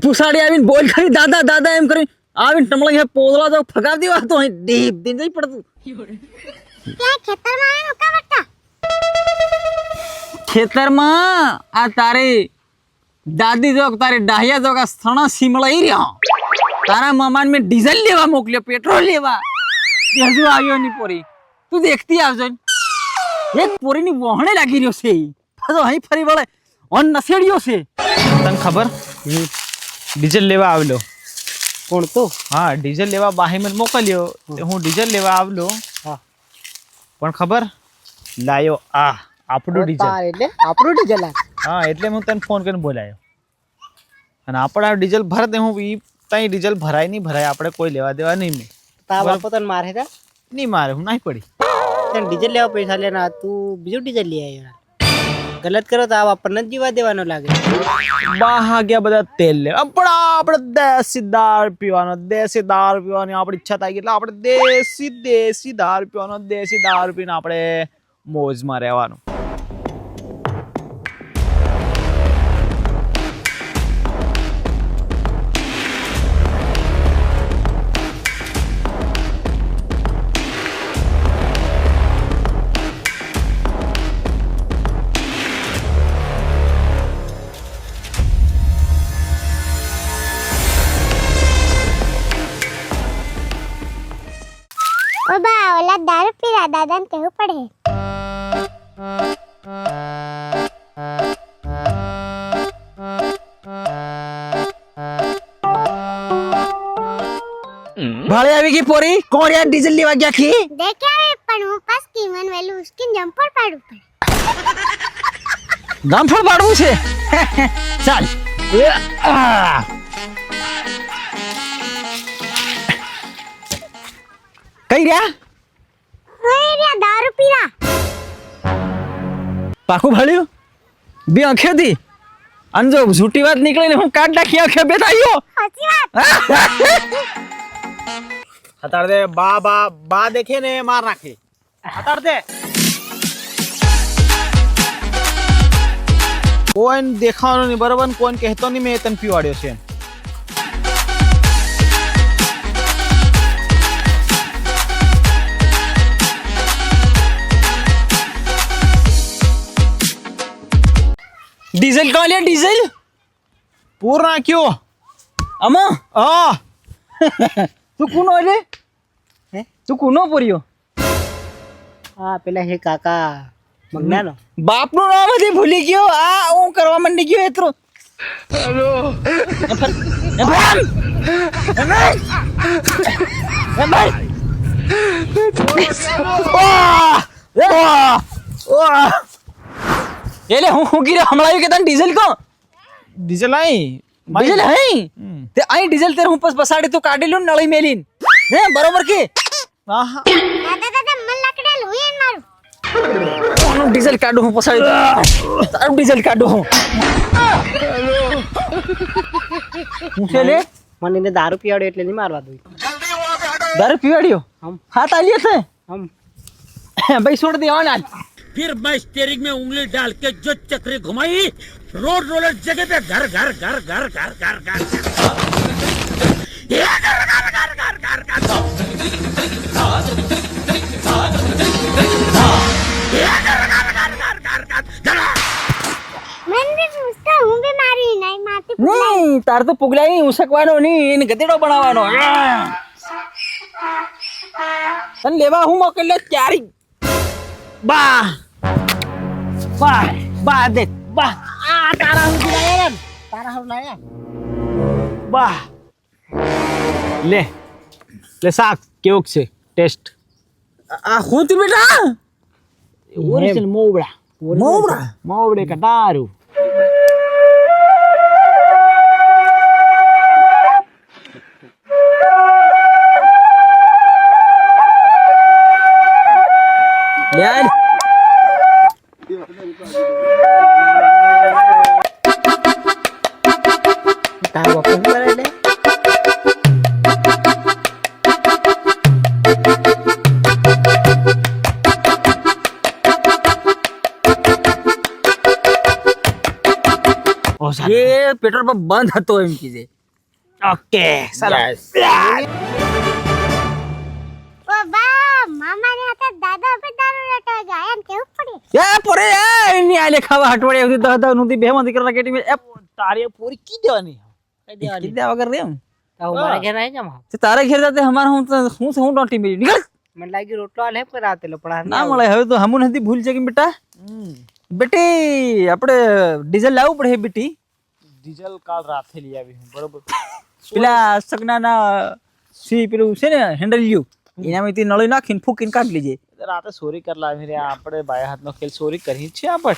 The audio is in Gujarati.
પુસાડી આવીને બોલ કરી દાદા દાદા એમ કરી આવીને ટમળા પોદળા તો ફગાવી દેવા તો અહીં ડીપ દિન જઈ પડતું ત્યાં ખેતરમાં આવીને ઉકા બટ્ટા ખેતરમાં આ તારી દાદી જો તારી ડાહિયા જો સણા સીમળાઈ રહ્યા તારા મામાને મેં ડીઝલ લેવા મોકલ્યો પેટ્રોલ લેવા હજુ આવ્યો નહીં પોરી તું દેખતી આવજો એક પોરીની વહોણે લાગી રહ્યો છે તો અહીં ફરી વળે ઓન નસેડ્યો છે તને ખબર ડીઝલ લેવા આવેલો કોણ તો હા ડીઝલ લેવા બાહી મને મોકલ્યો હું ડીઝલ લેવા આવેલો હા પણ ખબર લાયો આપણું ડીઝલ એટલે આપણું ડીઝલ હા એટલે હું તને ફોન કરીને બોલાયો અને આપણે ડીઝલ ભરતે હું ત્યાં ડીઝલ ભરાય નહીં ભરાય આપણે કોઈ લેવા દેવા નહીં મેં તા બાપો તને મારે તા નહીં મારે હું નહીં પડી તને ડીઝલ લેવા પૈસા લેના તું બીજું ડીઝલ લઈ આવ્યો ગલત કરો તો આ વાપરને જ જીવા દેવાનો લાગે બહાર ગયા બધા તેલ લે આપણે દેશી દાળ પીવાની આપણી ઈચ્છા થાય એટલે આપણે દેશી દાળ પીવાનો દેશી દાળ પીને આપણે મોજમાં રહેવાનું ओ बा ओला दारू पी रहा दादा ने कहू पड़े ભાળે આવી ગઈ પોરી કોણ યાર ડીઝલ લેવા ગયા કી देख यार पण હું પાસ કીમન વેલું સ્કિન જમ્પર પાડું પડે ગામફળ પાડવું છે ચાલ કઈ રહ્યા ઓય રે દારૂ પી रहा પાકું ભાળ્યું બે આંખેથી અને જો ઝૂટી વાત નીકળીને હું કાઢ નાખી આંખે બેઠાયો સાચી વાત હતાડ દે બા દેખે ને માર નાખે હતાડ દે કોઈ દેખાવાનું નહીં બરોબર કોઈ કહેતો નહીં મેં તને પીવાડ્યો છે ડીઝલ કોણ લે ડીઝલ પૂર નાખ્યો આમાં હા તું કોનો લે હે તું કોનો પડ્યો હા પેલા હે કાકા મંગનાનો બાપનું નામ જ ભૂલી ગયો આ હું કરવા માંડી ગયો એટલો હેલો એટલે હું ગીરે હમણાં કે તને ડીઝલ કો ડીઝલ આઈ ડીઝલ હઈ તે આઈ ડીઝલ તેર હું પસાડી તું કાઢી લું નળી મેલીન હે બરોબર કે આહા દાદા દાદા મન લાકડા લોયન મારું કોનું ડીઝલ કાઢું હું પસાડી તારું ડીઝલ કાઢું હું છે લે મને એને દારૂ પીવાડ્યો એટલે નહીં મારવા દઉં દારૂ પીવાડ્યો હાથ આલ્યો છે હમ ભાઈ છોડ દે આના फिर मैं स्टीयरिंग में उंगली डाल के जो चक्री घुमाई रोड रोलर जगह पे घर घर घर घर घर घर घर मन भी उसका हूं भी मारी नहीं मारती નહીં તાર તો પુગલા નહીં ઉસકવાનો નહીં એને ગધેડો બનાવવાનો તને લેવા હું મોકલ્યો ક્યારી બા બા બા દે બા આ તારા હું લાયા તારા હું લાયા બા લે શાક કેવું છે ટેસ્ટ આ હું તું બેટા ઓરિજિનલ મોવડા મોવડે કા દારૂ યાર તારો બાપુ શું કરે એટલે એ પેટ્રોલ પંપ બંધ હતો એમ કીધે ઓકે સરસ ઓ બા મામા ને હતા દાદા पे दारू લેતો ગયા એમ કેવું પડે એ પોરે એ ની આલે ખાવા હટવાડે સુધી દાદા નુતી બે માં દીકરા કેટી મે તારી પૂરી કી દેવાની કીધા વગર રે તો હું મારા ઘેર આવી જામ તે તારે ઘેર જાતે હમાર હું ડોટી મેરી નીકળ મને લાગી રોટલો આલે પર રાતે લપડા ના મળે હવે તો હમુ નથી ભૂલ છે કે બેટા બેટી આપણે ડીઝલ લાવવું પડે બેટી ડીઝલ કાલ રાતે લઈ આવી હું બરોબર પેલા સગનાના સી પેલું છે ને હેન્ડલ યુ એનામાંથી નળી નાખીને ફૂકીને કાઢી લીજે રાતે ચોરી કરી લાવી રે આપણે બાય હાથનો ખેલ ચોરી કરી છે આપણે